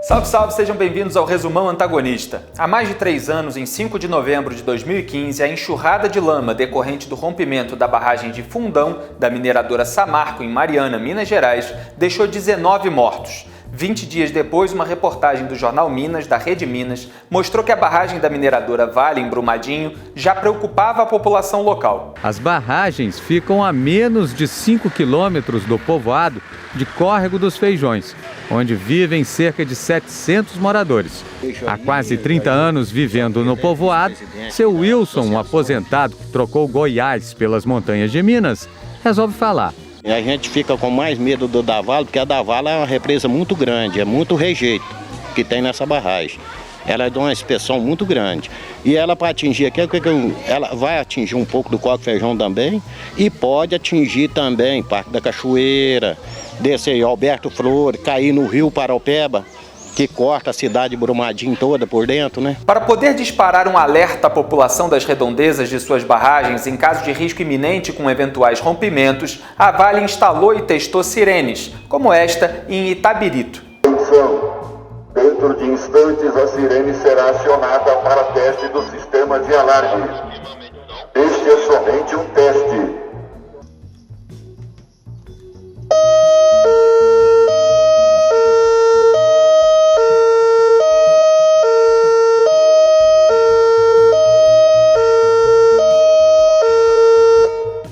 Salve, salve, sejam bem-vindos ao Resumão Antagonista. Há mais de 3 anos, em 5 de novembro de 2015, a enxurrada de lama decorrente do rompimento da barragem de Fundão, da mineradora Samarco, em Mariana, Minas Gerais, deixou 19 mortos. 20 dias depois, uma reportagem do jornal Minas, da Rede Minas, mostrou que a barragem da mineradora Vale, em Brumadinho, já preocupava a população local. As barragens ficam a menos de 5 quilômetros do povoado de Córrego dos Feijões, onde vivem cerca de 700 moradores. Há quase 30 anos vivendo no povoado, seu Wilson, um aposentado que trocou Goiás pelas montanhas de Minas, resolve falar. A gente fica com mais medo da Vale, porque a da Vale é uma represa muito grande, é muito rejeito que tem nessa barragem. Ela é de uma espessão muito grande. E ela, para atingir aqui, ela vai atingir um pouco do Córrego do Feijão também, e pode atingir também Parque da Cachoeira, descer aí Alberto Flores, cair no rio Paraupeba, que corta a cidade de Brumadinho toda por dentro, né? Para poder disparar um alerta à população das redondezas de suas barragens em caso de risco iminente com eventuais rompimentos, a Vale instalou e testou sirenes, como esta em Itabirito. Dentro de instantes, a sirene será acionada para teste do sistema de alarme. Este é somente um teste.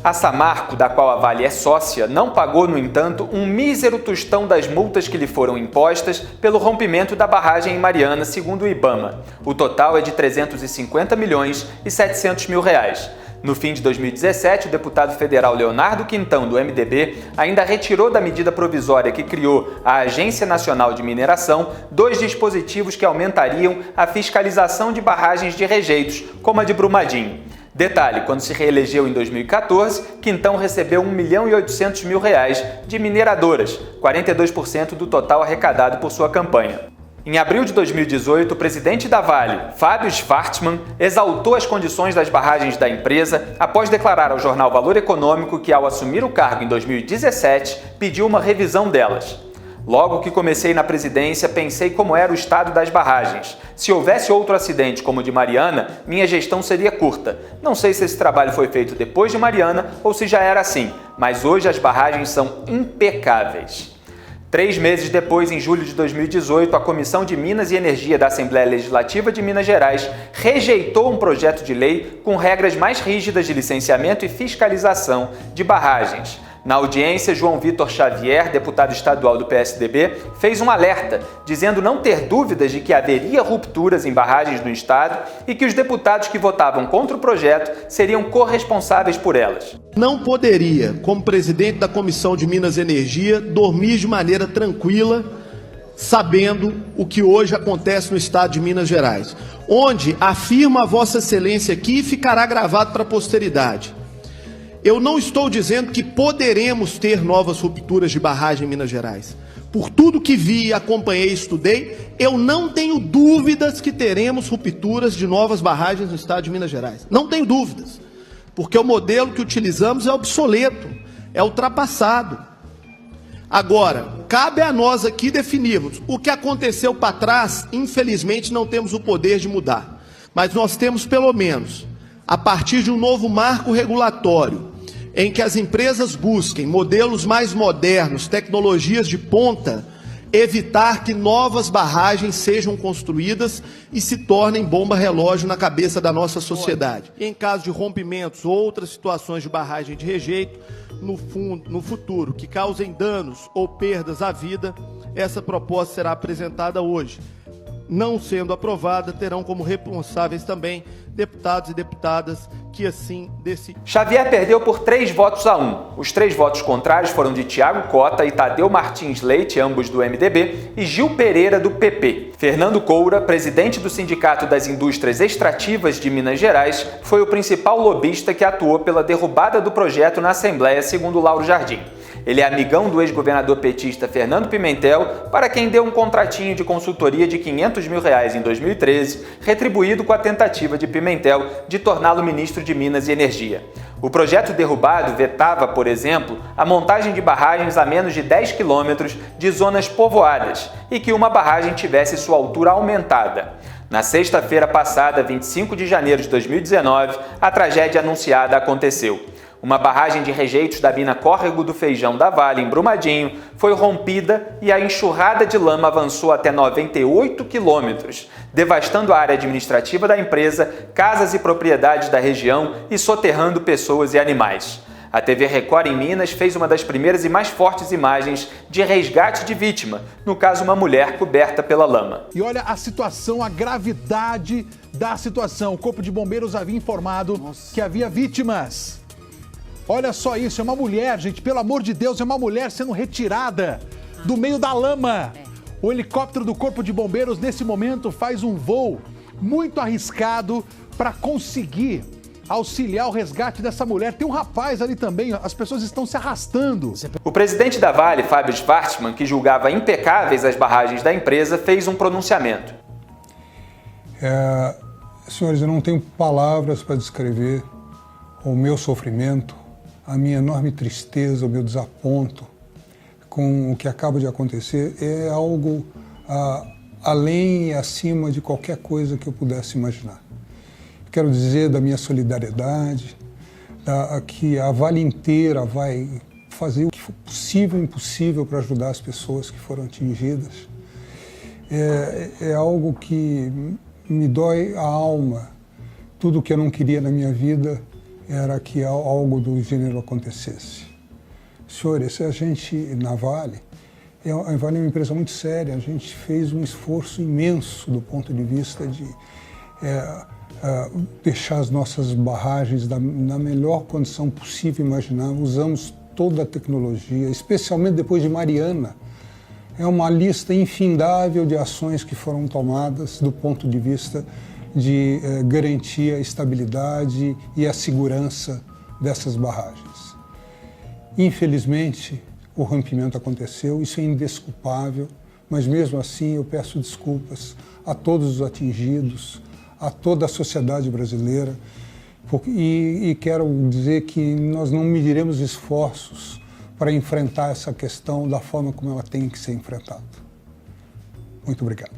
A Samarco, da qual a Vale é sócia, não pagou, no entanto, um mísero tostão das multas que lhe foram impostas pelo rompimento da barragem em Mariana, segundo o IBAMA. O total é de 350 milhões e 700 mil reais. No fim de 2017, o deputado federal Leonardo Quintão, do MDB, ainda retirou da medida provisória que criou a Agência Nacional de Mineração 2 dispositivos que aumentariam a fiscalização de barragens de rejeitos, como a de Brumadinho. Detalhe, quando se reelegeu em 2014, Quintão recebeu R$ 1.800.000 de mineradoras, 42% do total arrecadado por sua campanha. Em abril de 2018, o presidente da Vale, Fábio Schvartzman, exaltou as condições das barragens da empresa após declarar ao jornal Valor Econômico que, ao assumir o cargo em 2017, pediu uma revisão delas. Logo que comecei na presidência, pensei como era o estado das barragens. Se houvesse outro acidente como o de Mariana, minha gestão seria curta. Não sei se esse trabalho foi feito depois de Mariana ou se já era assim, mas hoje as barragens são impecáveis. 3 meses depois, em julho de 2018, a Comissão de Minas e Energia da Assembleia Legislativa de Minas Gerais rejeitou um projeto de lei com regras mais rígidas de licenciamento e fiscalização de barragens. Na audiência, João Vitor Xavier, deputado estadual do PSDB, fez um alerta, dizendo não ter dúvidas de que haveria rupturas em barragens no estado e que os deputados que votavam contra o projeto seriam corresponsáveis por elas. Não poderia, como presidente da Comissão de Minas e Energia, dormir de maneira tranquila, sabendo o que hoje acontece no estado de Minas Gerais, onde afirma a Vossa Excelência aqui e ficará gravado para a posteridade. Eu não estou dizendo que poderemos ter novas rupturas de barragem em Minas Gerais. Por tudo que vi, acompanhei e estudei, eu não tenho dúvidas que teremos rupturas de novas barragens no estado de Minas Gerais. Não tenho dúvidas, porque o modelo que utilizamos é obsoleto, é ultrapassado. Agora, cabe a nós aqui definirmos o que aconteceu para trás. Infelizmente não temos o poder de mudar, mas nós temos pelo menos, a partir de um novo marco regulatório, em que as empresas busquem modelos mais modernos, tecnologias de ponta, evitar que novas barragens sejam construídas e se tornem bomba-relógio na cabeça da nossa sociedade. Em caso de rompimentos ou outras situações de barragem de rejeito, no futuro, que causem danos ou perdas à vida, essa proposta será apresentada hoje. Não sendo aprovada, terão como responsáveis também deputados e deputadas que assim decidem. Xavier perdeu por 3 votos a 1. Os 3 votos contrários foram de Tiago Cota e Tadeu Martins Leite, ambos do MDB, e Gil Pereira, do PP. Fernando Coura, presidente do Sindicato das Indústrias Extrativas de Minas Gerais, foi o principal lobista que atuou pela derrubada do projeto na Assembleia, segundo Lauro Jardim. Ele é amigão do ex-governador petista Fernando Pimentel, para quem deu um contratinho de consultoria de R$ 500 mil em 2013, retribuído com a tentativa de Pimentel de torná-lo ministro de Minas e Energia. O projeto derrubado vetava, por exemplo, a montagem de barragens a menos de 10 quilômetros de zonas povoadas e que uma barragem tivesse sua altura aumentada. Na sexta-feira passada, 25 de janeiro de 2019, a tragédia anunciada aconteceu. Uma barragem de rejeitos da mina Córrego do Feijão da Vale, em Brumadinho, foi rompida e a enxurrada de lama avançou até 98 quilômetros, devastando a área administrativa da empresa, casas e propriedades da região e soterrando pessoas e animais. A TV Record em Minas fez uma das primeiras e mais fortes imagens de resgate de vítima, no caso uma mulher coberta pela lama. E olha a situação, a gravidade da situação. O Corpo de Bombeiros havia informado que havia vítimas. Olha só isso, é uma mulher, gente, pelo amor de Deus, é uma mulher sendo retirada do meio da lama. O helicóptero do Corpo de Bombeiros, nesse momento, faz um voo muito arriscado para conseguir auxiliar o resgate dessa mulher. Tem um rapaz ali também, as pessoas estão se arrastando. O presidente da Vale, Fábio Schvartsman, que julgava impecáveis as barragens da empresa, fez um pronunciamento. Senhores, eu não tenho palavras para descrever o meu sofrimento, a minha enorme tristeza, o meu desaponto com o que acaba de acontecer. É algo além e acima de qualquer coisa que eu pudesse imaginar. Quero dizer da minha solidariedade, que a Vale inteira vai fazer o que for possível e impossível para ajudar as pessoas que foram atingidas. É algo que me dói a alma. Tudo que eu não queria na minha vida era que algo do gênero acontecesse. Senhores, a gente, na Vale, a Vale é uma empresa muito séria, a gente fez um esforço imenso do ponto de vista de deixar as nossas barragens na melhor condição possível imaginar. Usamos toda a tecnologia, especialmente depois de Mariana. É uma lista infindável de ações que foram tomadas do ponto de vista de garantir a estabilidade e a segurança dessas barragens. Infelizmente, o rompimento aconteceu, isso é indesculpável, mas mesmo assim eu peço desculpas a todos os atingidos, a toda a sociedade brasileira, e quero dizer que nós não mediremos esforços para enfrentar essa questão da forma como ela tem que ser enfrentada. Muito obrigado.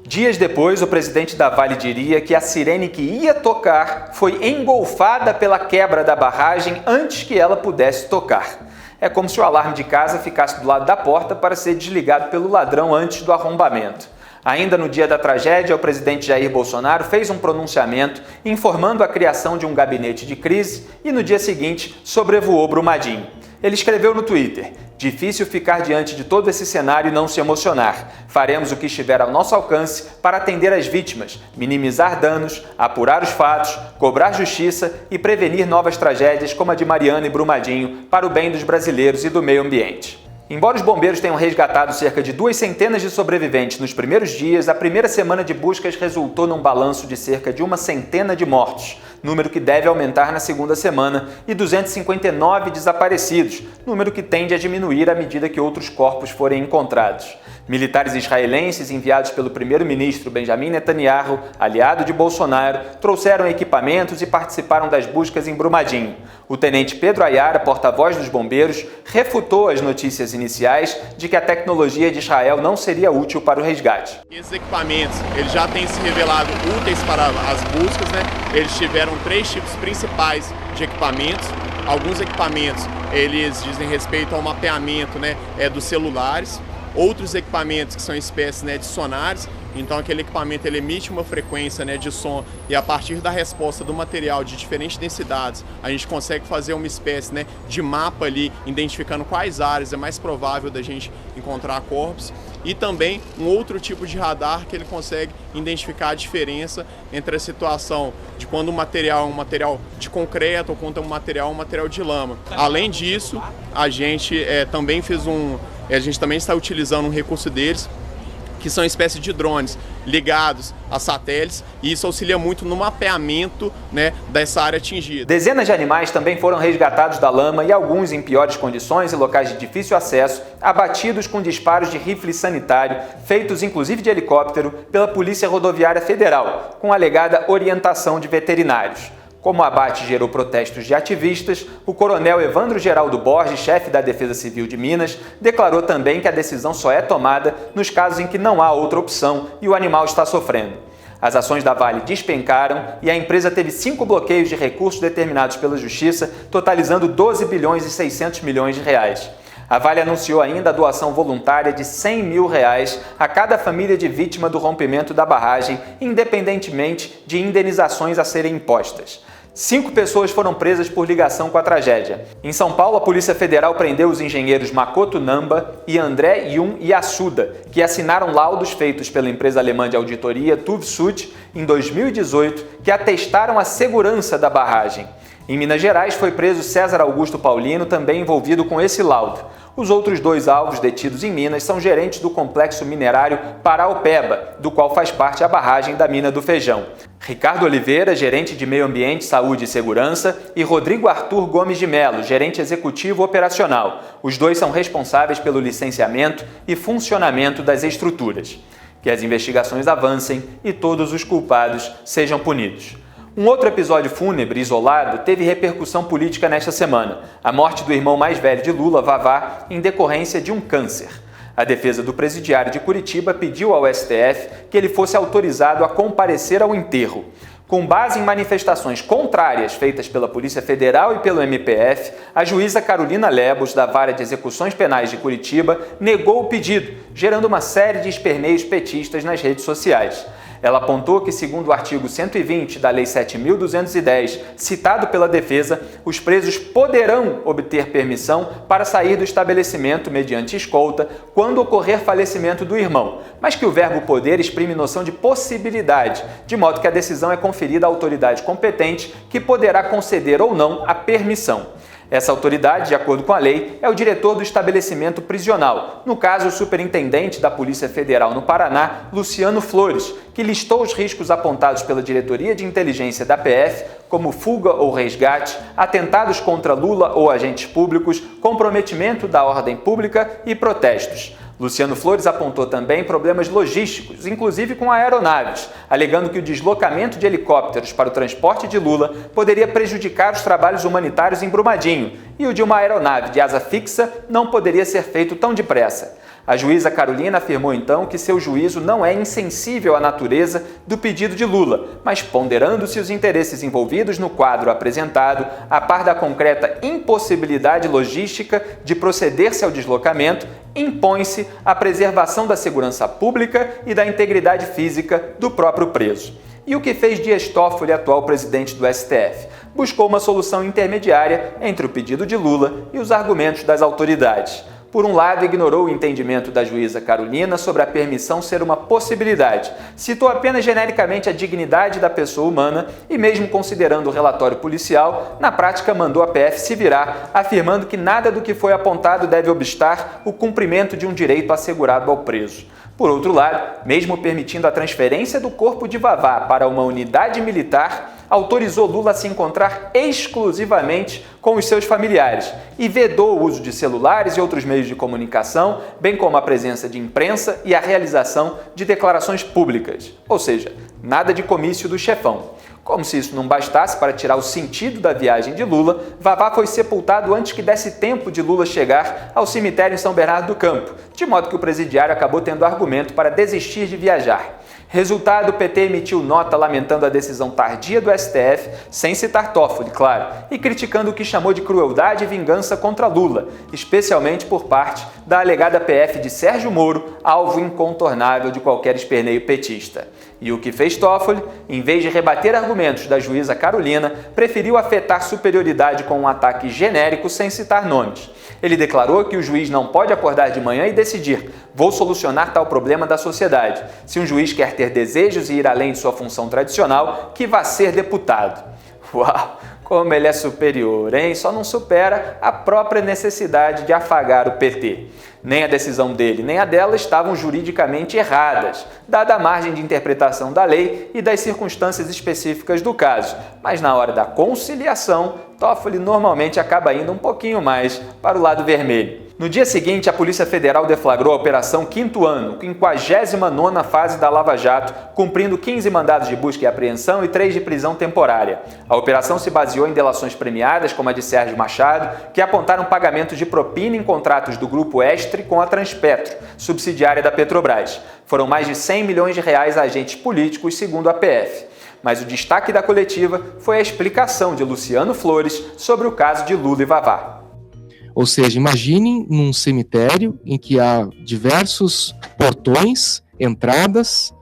Dias depois, o presidente da Vale diria que a sirene que ia tocar foi engolfada pela quebra da barragem antes que ela pudesse tocar. É como se o alarme de casa ficasse do lado da porta para ser desligado pelo ladrão antes do arrombamento. Ainda no dia da tragédia, o presidente Jair Bolsonaro fez um pronunciamento informando a criação de um gabinete de crise e no dia seguinte sobrevoou Brumadinho. Ele escreveu no Twitter: "Difícil ficar diante de todo esse cenário e não se emocionar. Faremos o que estiver ao nosso alcance para atender as vítimas, minimizar danos, apurar os fatos, cobrar justiça e prevenir novas tragédias como a de Mariana e Brumadinho para o bem dos brasileiros e do meio ambiente." Embora os bombeiros tenham resgatado cerca de 200 de sobreviventes nos primeiros dias, a primeira semana de buscas resultou num balanço de cerca de 100 de mortos, número que deve aumentar na segunda semana, e 259 desaparecidos, número que tende a diminuir à medida que outros corpos forem encontrados. Militares israelenses enviados pelo primeiro-ministro Benjamin Netanyahu, aliado de Bolsonaro, trouxeram equipamentos e participaram das buscas em Brumadinho. O tenente Pedro Ayara, porta-voz dos bombeiros, refutou as notícias iniciais de que a tecnologia de Israel não seria útil para o resgate. Esses equipamentos eles já têm se revelado úteis para as buscas, né? Eles tiveram 3 tipos principais de equipamentos. Alguns equipamentos eles dizem respeito ao mapeamento, né, dos celulares. Outros equipamentos que são espécies, né, de sonares, então aquele equipamento ele emite uma frequência, né, de som e a partir da resposta do material de diferentes densidades a gente consegue fazer uma espécie, né, de mapa ali, identificando quais áreas é mais provável da gente encontrar corpos, e também um outro tipo de radar que ele consegue identificar a diferença entre a situação de quando um material é um material de concreto ou quando um material de lama. Além disso, a gente também a gente também está utilizando um recurso deles, que são espécies de drones ligados a satélites, e isso auxilia muito no mapeamento, né, dessa área atingida. Dezenas de animais também foram resgatados da lama e alguns em piores condições e locais de difícil acesso, abatidos com disparos de rifle sanitário, feitos inclusive de helicóptero, pela Polícia Rodoviária Federal, com alegada orientação de veterinários. Como o abate gerou protestos de ativistas, o coronel Evandro Geraldo Borges, chefe da Defesa Civil de Minas, declarou também que a decisão só é tomada nos casos em que não há outra opção e o animal está sofrendo. As ações da Vale despencaram e a empresa teve 5 bloqueios de recursos determinados pela Justiça, totalizando 12 bilhões e 600 milhões de reais. A Vale anunciou ainda a doação voluntária de R$100 mil a cada família de vítima do rompimento da barragem, independentemente de indenizações a serem impostas. 5 pessoas foram presas por ligação com a tragédia. Em São Paulo, a Polícia Federal prendeu os engenheiros Makoto Namba e André Yun Yasuda, que assinaram laudos feitos pela empresa alemã de auditoria TÜV-SÜD em 2018, que atestaram a segurança da barragem. Em Minas Gerais, foi preso César Augusto Paulino, também envolvido com esse laudo. Os outros 2 alvos detidos em Minas são gerentes do complexo minerário Paraopeba, do qual faz parte a barragem da Mina do Feijão. Ricardo Oliveira, gerente de Meio Ambiente, Saúde e Segurança, e Rodrigo Arthur Gomes de Melo, gerente executivo operacional. Os 2 são responsáveis pelo licenciamento e funcionamento das estruturas. Que as investigações avancem e todos os culpados sejam punidos. Um outro episódio fúnebre isolado teve repercussão política nesta semana: a morte do irmão mais velho de Lula, Vavá, em decorrência de um câncer. A defesa do presidiário de Curitiba pediu ao STF que ele fosse autorizado a comparecer ao enterro. Com base em manifestações contrárias feitas pela Polícia Federal e pelo MPF, a juíza Carolina Lebos, da Vara de Execuções Penais de Curitiba, negou o pedido, gerando uma série de esperneios petistas nas redes sociais. Ela apontou que, segundo o artigo 120 da Lei 7.210, citado pela defesa, os presos poderão obter permissão para sair do estabelecimento mediante escolta quando ocorrer falecimento do irmão, mas que o verbo poder exprime noção de possibilidade, de modo que a decisão é conferida à autoridade competente, que poderá conceder ou não a permissão. Essa autoridade, de acordo com a lei, é o diretor do estabelecimento prisional, no caso o superintendente da Polícia Federal no Paraná, Luciano Flores, que listou os riscos apontados pela Diretoria de Inteligência da PF, como fuga ou resgate, atentados contra Lula ou agentes públicos, comprometimento da ordem pública e protestos. Luciano Flores apontou também problemas logísticos, inclusive com aeronaves, alegando que o deslocamento de helicópteros para o transporte de Lula poderia prejudicar os trabalhos humanitários em Brumadinho e o de uma aeronave de asa fixa não poderia ser feito tão depressa. A juíza Carolina afirmou então que seu juízo não é insensível à natureza do pedido de Lula, mas ponderando-se os interesses envolvidos no quadro apresentado, a par da concreta impossibilidade logística de proceder-se ao deslocamento, impõe-se a preservação da segurança pública e da integridade física do próprio preso. E o que fez Dias Toffoli, atual presidente do STF? Buscou uma solução intermediária entre o pedido de Lula e os argumentos das autoridades. Por um lado, ignorou o entendimento da juíza Carolina sobre a permissão ser uma possibilidade, citou apenas genericamente a dignidade da pessoa humana e, mesmo considerando o relatório policial, na prática mandou a PF se virar, afirmando que nada do que foi apontado deve obstar o cumprimento de um direito assegurado ao preso. Por outro lado, mesmo permitindo a transferência do corpo de Vavá para uma unidade militar, autorizou Lula a se encontrar exclusivamente com os seus familiares e vedou o uso de celulares e outros meios de comunicação, bem como a presença de imprensa e a realização de declarações públicas, ou seja, nada de comício do chefão. Como se isso não bastasse para tirar o sentido da viagem de Lula, Vavá foi sepultado antes que desse tempo de Lula chegar ao cemitério em São Bernardo do Campo, de modo que o presidiário acabou tendo argumento para desistir de viajar. Resultado, o PT emitiu nota lamentando a decisão tardia do STF, sem citar Toffoli, claro, e criticando o que chamou de crueldade e vingança contra Lula, especialmente por parte da alegada PF de Sérgio Moro, alvo incontornável de qualquer esperneio petista. E o que fez Toffoli, em vez de rebater argumentos da juíza Carolina, preferiu afetar superioridade com um ataque genérico sem citar nomes. Ele declarou que o juiz não pode acordar de manhã e decidir: vou solucionar tal problema da sociedade. Se um juiz quer ter desejos e ir além de sua função tradicional, que vá ser deputado. Uau! Como ele é superior, hein? Só não supera a própria necessidade de afagar o PT. Nem a decisão dele, nem a dela estavam juridicamente erradas, dada a margem de interpretação da lei e das circunstâncias específicas do caso. Mas na hora da conciliação, Toffoli normalmente acaba indo um pouquinho mais para o lado vermelho. No dia seguinte, a Polícia Federal deflagrou a Operação Quinto Ano, 59ª fase da Lava Jato, cumprindo 15 mandados de busca e apreensão e 3 de prisão temporária. A operação se baseou em delações premiadas, como a de Sérgio Machado, que apontaram pagamento de propina em contratos do Grupo Estre com a Transpetro, subsidiária da Petrobras. Foram mais de 100 milhões de reais a agentes políticos, segundo a PF. Mas o destaque da coletiva foi a explicação de Luciano Flores sobre o caso de Lula e Vavá. Ou seja, imagine num cemitério em que há diversos portões, entradas,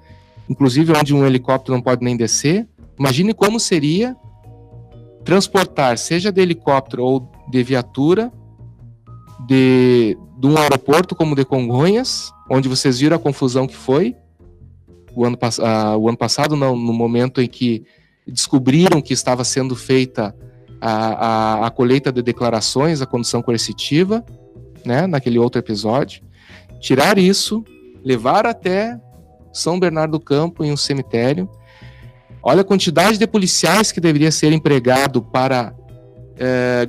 inclusive onde um helicóptero não pode nem descer. Imagine como seria transportar, seja de helicóptero ou de viatura, de um aeroporto como de Congonhas, onde vocês viram a confusão que foi o ano passado, não, no momento em que descobriram que estava sendo feita a colheita de declarações, a condução coercitiva, né, naquele outro episódio. Tirar isso, levar até São Bernardo do Campo, em um cemitério. Olha a quantidade de policiais que deveria ser empregado para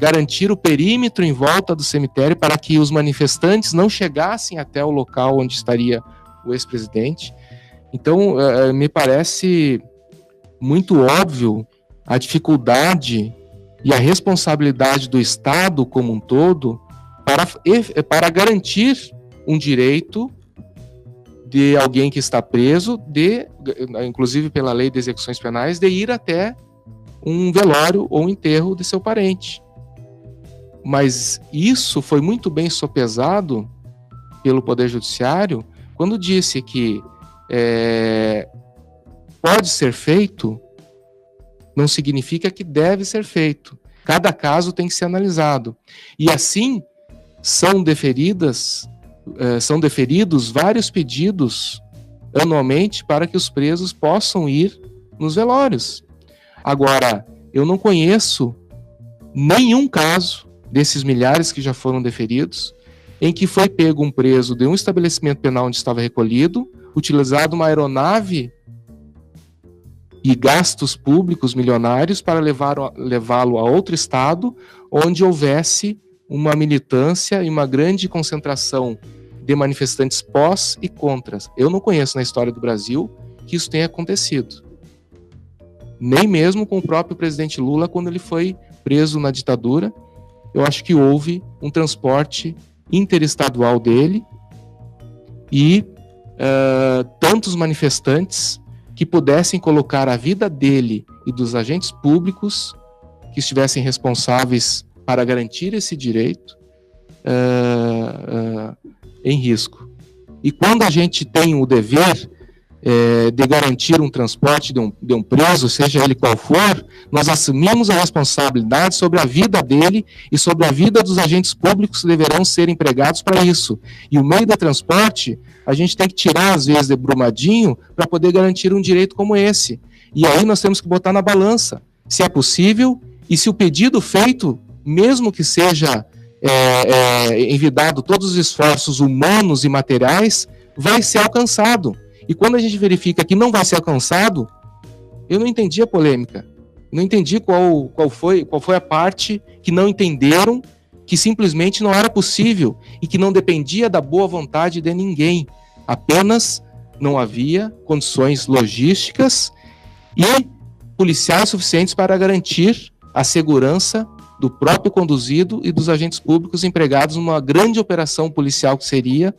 garantir o perímetro em volta do cemitério para que os manifestantes não chegassem até o local onde estaria o ex-presidente. Então, me parece muito óbvio a dificuldade e a responsabilidade do Estado como um todo para garantir um direito de alguém que está preso, inclusive pela lei de execuções penais, de ir até um velório ou um enterro de seu parente. Mas isso foi muito bem sopesado pelo Poder Judiciário quando disse que pode ser feito, não significa que deve ser feito. Cada caso tem que ser analisado. E assim são deferidos vários pedidos anualmente para que os presos possam ir nos velórios. Agora, eu não conheço nenhum caso desses milhares que já foram deferidos em que foi pego um preso de um estabelecimento penal onde estava recolhido, utilizado uma aeronave e gastos públicos milionários para levá-lo a outro estado, onde houvesse uma militância e uma grande concentração de manifestantes pós e contras. Eu não conheço na história do Brasil que isso tenha acontecido. Nem mesmo com o próprio presidente Lula, quando ele foi preso na ditadura. Eu acho que houve um transporte interestadual dele e tantos manifestantes que pudessem colocar a vida dele e dos agentes públicos que estivessem responsáveis para garantir esse direito em risco. E quando a gente tem o dever de garantir um transporte de um preso, seja ele qual for, nós assumimos a responsabilidade sobre a vida dele e sobre a vida dos agentes públicos que deverão ser empregados para isso. E o meio de transporte, a gente tem que tirar, às vezes, de Brumadinho para poder garantir um direito como esse. E aí nós temos que botar na balança se é possível e se o pedido feito, mesmo que seja envidado todos os esforços humanos e materiais, vai ser alcançado. E quando a gente verifica que não vai ser alcançado, eu não entendi a polêmica. Não entendi qual foi a parte que não entenderam, que simplesmente não era possível e que não dependia da boa vontade de ninguém. Apenas não havia condições logísticas e policiais suficientes para garantir a segurança do próprio conduzido e dos agentes públicos empregados numa grande operação policial que seria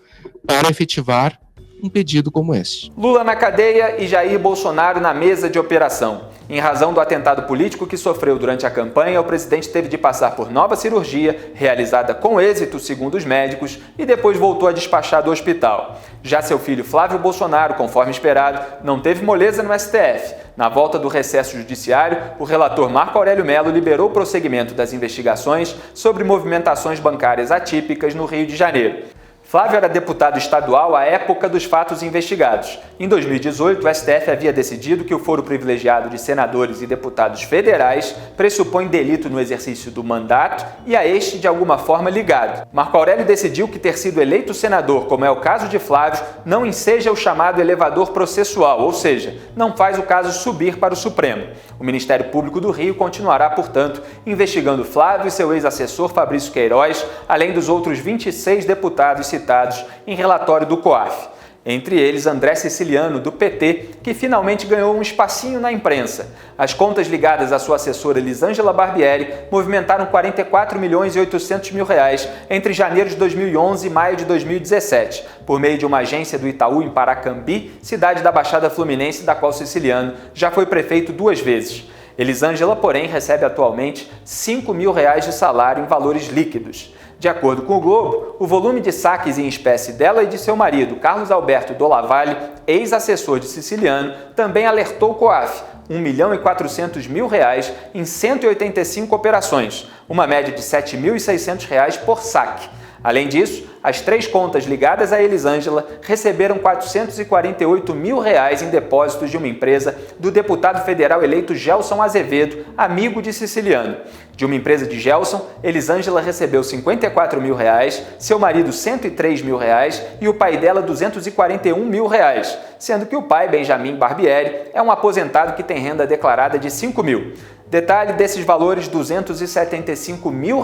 para efetivar um pedido como este. Lula na cadeia e Jair Bolsonaro na mesa de operação. Em razão do atentado político que sofreu durante a campanha, o presidente teve de passar por nova cirurgia, realizada com êxito, segundo os médicos, e depois voltou a despachar do hospital. Já seu filho Flávio Bolsonaro, conforme esperado, não teve moleza no STF. Na volta do recesso judiciário, o relator Marco Aurélio Mello liberou o prosseguimento das investigações sobre movimentações bancárias atípicas no Rio de Janeiro. Flávio era deputado estadual à época dos fatos investigados. Em 2018, o STF havia decidido que o foro privilegiado de senadores e deputados federais pressupõe delito no exercício do mandato e a este de alguma forma ligado. Marco Aurélio decidiu que ter sido eleito senador, como é o caso de Flávio, não enseja o chamado elevador processual, ou seja, não faz o caso subir para o Supremo. O Ministério Público do Rio continuará, portanto, investigando Flávio e seu ex-assessor Fabrício Queiroz, além dos outros 26 deputados citados em relatório do COAF. Entre eles, André Siciliano, do PT, que finalmente ganhou um espacinho na imprensa. As contas ligadas à sua assessora Elisângela Barbieri movimentaram 44 milhões e 800 mil reais entre janeiro de 2011 e maio de 2017, por meio de uma agência do Itaú em Paracambi, cidade da Baixada Fluminense, da qual Siciliano já foi prefeito 2 vezes. Elisângela, porém, recebe atualmente 5 mil reais de salário em valores líquidos. De acordo com o Globo, o volume de saques em espécie dela e de seu marido, Carlos Alberto Dollavalle, ex-assessor de Siciliano, também alertou o COAF, R$ 1.400.000 em 185 operações, uma média de R$ 7.600 por saque. Além disso, as 3 contas ligadas a Elisângela receberam R$ 448 mil em depósitos de uma empresa do deputado federal eleito Gelson Azevedo, amigo de Siciliano. De uma empresa de Gelson, Elisângela recebeu R$ 54 mil, seu marido R$ 103 mil e o pai dela R$ 241 mil, sendo que o pai, Benjamin Barbieri, é um aposentado que tem renda declarada de R$ 5 mil. Detalhe desses valores, R$ 275 mil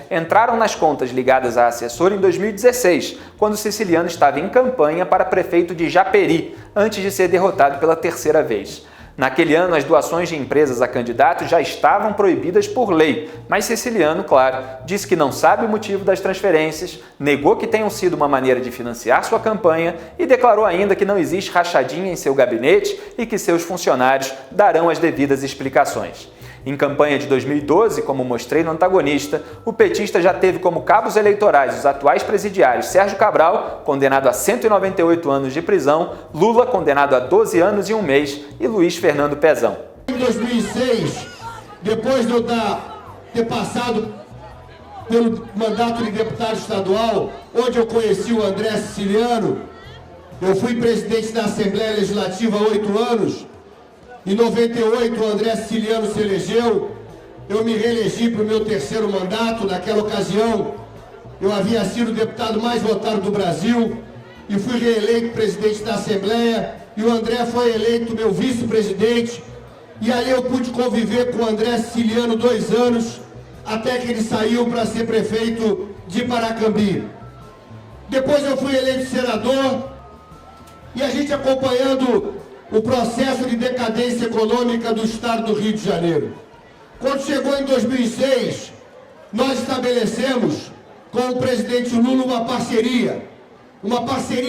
entraram nas contas ligadas à assessora em 2016, quando Siciliano estava em campanha para prefeito de Japeri, antes de ser derrotado pela 3ª vez. Naquele ano, as doações de empresas a candidatos já estavam proibidas por lei, mas Siciliano, claro, disse que não sabe o motivo das transferências, negou que tenham sido uma maneira de financiar sua campanha e declarou ainda que não existe rachadinha em seu gabinete e que seus funcionários darão as devidas explicações. Em campanha de 2012, como mostrei no antagonista, o petista já teve como cabos eleitorais os atuais presidiários Sérgio Cabral, condenado a 198 anos de prisão, Lula, condenado a 12 anos e 1 mês, e Luiz Fernando Pezão. Em 2006, depois de eu ter passado pelo mandato de deputado estadual, onde eu conheci o André Siciliano, eu fui presidente da Assembleia Legislativa há 8 anos. Em 98, o André Siciliano se elegeu, eu me reelegi para o meu 3º mandato. Naquela ocasião, eu havia sido o deputado mais votado do Brasil e fui reeleito presidente da Assembleia, e o André foi eleito meu vice-presidente, e ali eu pude conviver com o André Siciliano 2 anos, até que ele saiu para ser prefeito de Paracambi. Depois eu fui eleito senador, e a gente acompanhando o processo de decadência econômica do estado do Rio de Janeiro. Quando chegou em 2006, nós estabelecemos com o presidente Lula uma parceria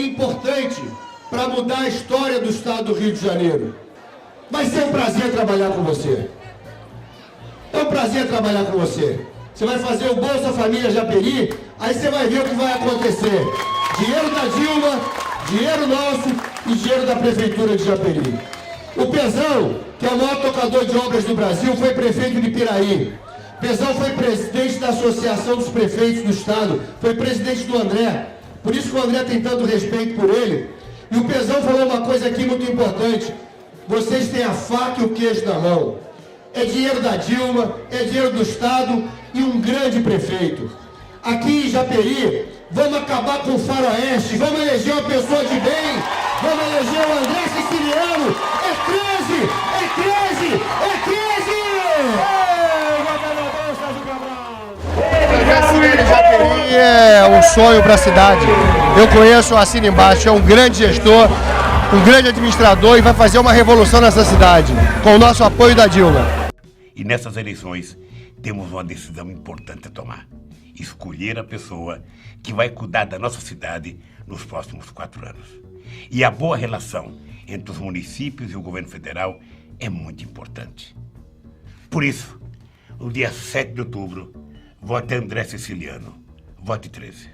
importante para mudar a história do estado do Rio de Janeiro. Vai ser um prazer trabalhar com você. É um prazer trabalhar com você. Você vai fazer o Bolsa Família Japeri, aí você vai ver o que vai acontecer. Dinheiro da Dilma, dinheiro nosso e dinheiro da Prefeitura de Japeri. O Pezão, que é o maior tocador de obras do Brasil, foi prefeito de Piraí. Pezão foi presidente da Associação dos Prefeitos do Estado, foi presidente do André. Por isso que o André tem tanto respeito por ele. E o Pezão falou uma coisa aqui muito importante. Vocês têm a faca e o queijo na mão. É dinheiro da Dilma, é dinheiro do Estado e um grande prefeito. Aqui em Japeri, vamos acabar com o faroeste, vamos eleger uma pessoa de bem, vamos eleger o André Siciliano. É 13! É 13! É 13! Japeri é um sonho para a cidade. Eu conheço o Assina Embaixo, é um grande gestor, um grande administrador e vai fazer uma revolução nessa cidade, com o nosso apoio da Dilma. E nessas eleições temos uma decisão importante a tomar. Escolher a pessoa que vai cuidar da nossa cidade nos próximos 4 anos. E a boa relação entre os municípios e o governo federal é muito importante. Por isso, no dia 7 de outubro, vote André Siciliano. Vote 13.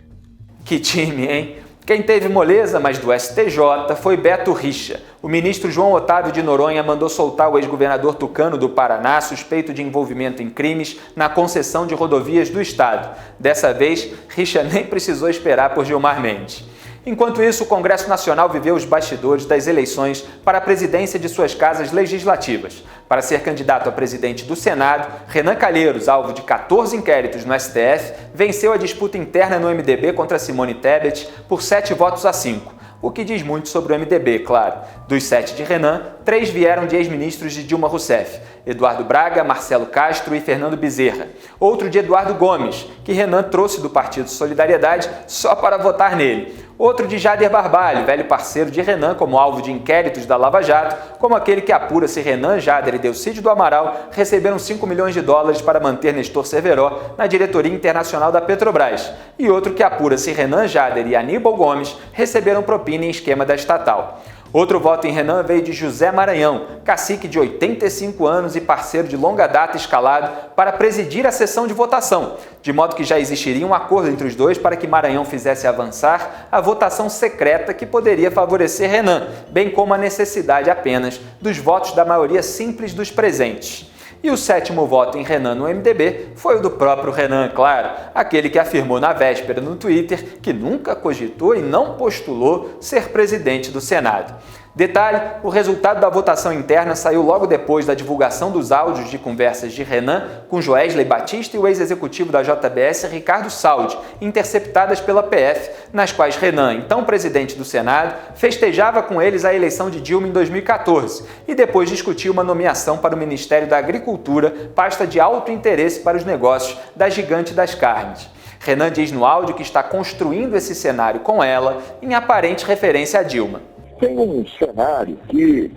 Que time, hein? Quem teve moleza, mas do STJ, foi Beto Richa. O ministro João Otávio de Noronha mandou soltar o ex-governador tucano do Paraná, suspeito de envolvimento em crimes na concessão de rodovias do estado. Dessa vez, Richa nem precisou esperar por Gilmar Mendes. Enquanto isso, o Congresso Nacional viveu os bastidores das eleições para a presidência de suas casas legislativas. Para ser candidato a presidente do Senado, Renan Calheiros, alvo de 14 inquéritos no STF, venceu a disputa interna no MDB contra Simone Tebet por 7 votos a 5. O que diz muito sobre o MDB, claro. Dos 7 de Renan, 3 vieram de ex-ministros de Dilma Rousseff: Eduardo Braga, Marcelo Castro e Fernando Bezerra. Outro de Eduardo Gomes, que Renan trouxe do Partido Solidariedade só para votar nele. Outro de Jader Barbalho, velho parceiro de Renan como alvo de inquéritos da Lava Jato, como aquele que apura se Renan, Jader e Delcídio do Amaral receberam 5 milhões de dólares para manter Nestor Cerveró na diretoria internacional da Petrobras. E outro que apura se Renan, Jader e Aníbal Gomes receberam propina em esquema da estatal. Outro voto em Renan veio de José Maranhão, cacique de 85 anos e parceiro de longa data escalado para presidir a sessão de votação, de modo que já existiria um acordo entre os dois para que Maranhão fizesse avançar a votação secreta que poderia favorecer Renan, bem como a necessidade apenas dos votos da maioria simples dos presentes. E o 7º voto em Renan no MDB foi o do próprio Renan, claro, aquele que afirmou na véspera no Twitter que nunca cogitou e não postulou ser presidente do Senado. Detalhe, o resultado da votação interna saiu logo depois da divulgação dos áudios de conversas de Renan com Joesley Batista e o ex-executivo da JBS, Ricardo Saldi, interceptadas pela PF, nas quais Renan, então presidente do Senado, festejava com eles a eleição de Dilma em 2014 e depois discutiu uma nomeação para o Ministério da Agricultura, pasta de alto interesse para os negócios da gigante das carnes. Renan diz no áudio que está construindo esse cenário com ela, em aparente referência a Dilma. Tem um cenário que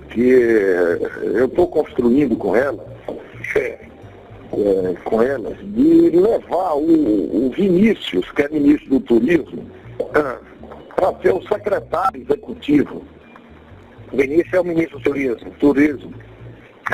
eu estou construindo com ela, de levar o Vinícius, que é ministro do Turismo, para ser o secretário executivo. O Vinícius é o ministro do Turismo.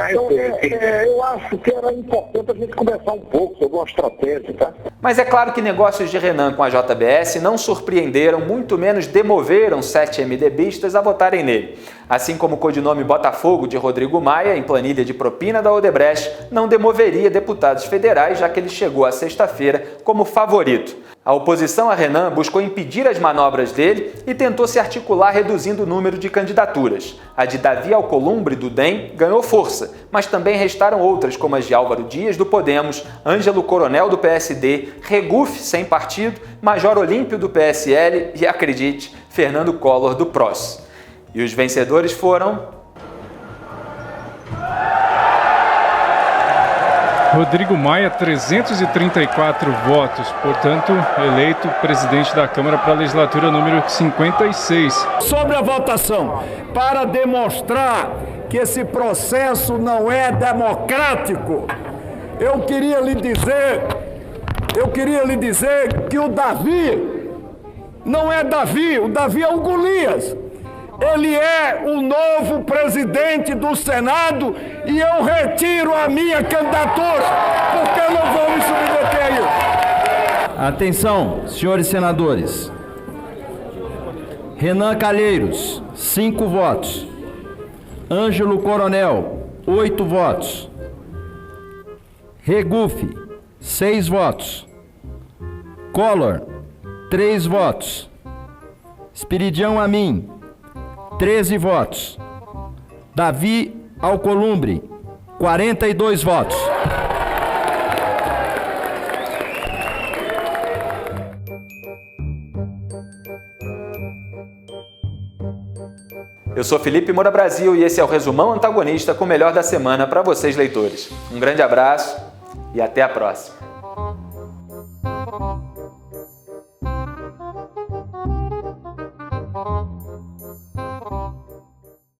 Então, eu acho que era importante a gente conversar um pouco sobre uma estratégia, tá? Mas é claro que negócios de Renan com a JBS não surpreenderam, muito menos demoveram 7 MDBistas a votarem nele. Assim como o codinome Botafogo de Rodrigo Maia, em planilha de propina da Odebrecht, não demoveria deputados federais, já que ele chegou à sexta-feira como favorito. A oposição a Renan buscou impedir as manobras dele e tentou se articular reduzindo o número de candidaturas. A de Davi Alcolumbre, do DEM, ganhou força, mas também restaram outras, como as de Álvaro Dias, do Podemos, Ângelo Coronel, do PSD, Regufe, sem partido, Major Olímpio, do PSL e, acredite, Fernando Collor, do PROS. E os vencedores foram... Rodrigo Maia, 334 votos, portanto, eleito presidente da Câmara para a legislatura número 56. Sobre a votação, para demonstrar que esse processo não é democrático, eu queria lhe dizer que o Davi não é Davi, o Davi é o Golias. Ele é o novo presidente do Senado e eu retiro a minha candidatura, porque eu não vou me submeter a isso. Atenção, senhores senadores. Renan Calheiros, 5 votos. Ângelo Coronel, 8 votos. Regufe, 6 votos. Collor, 3 votos. Espiridião Amin, 13 votos. Davi Alcolumbre, 42 votos. Eu sou Felipe Moura Brasil e esse é o Resumão Antagonista com o melhor da semana para vocês, leitores. Um grande abraço e até a próxima.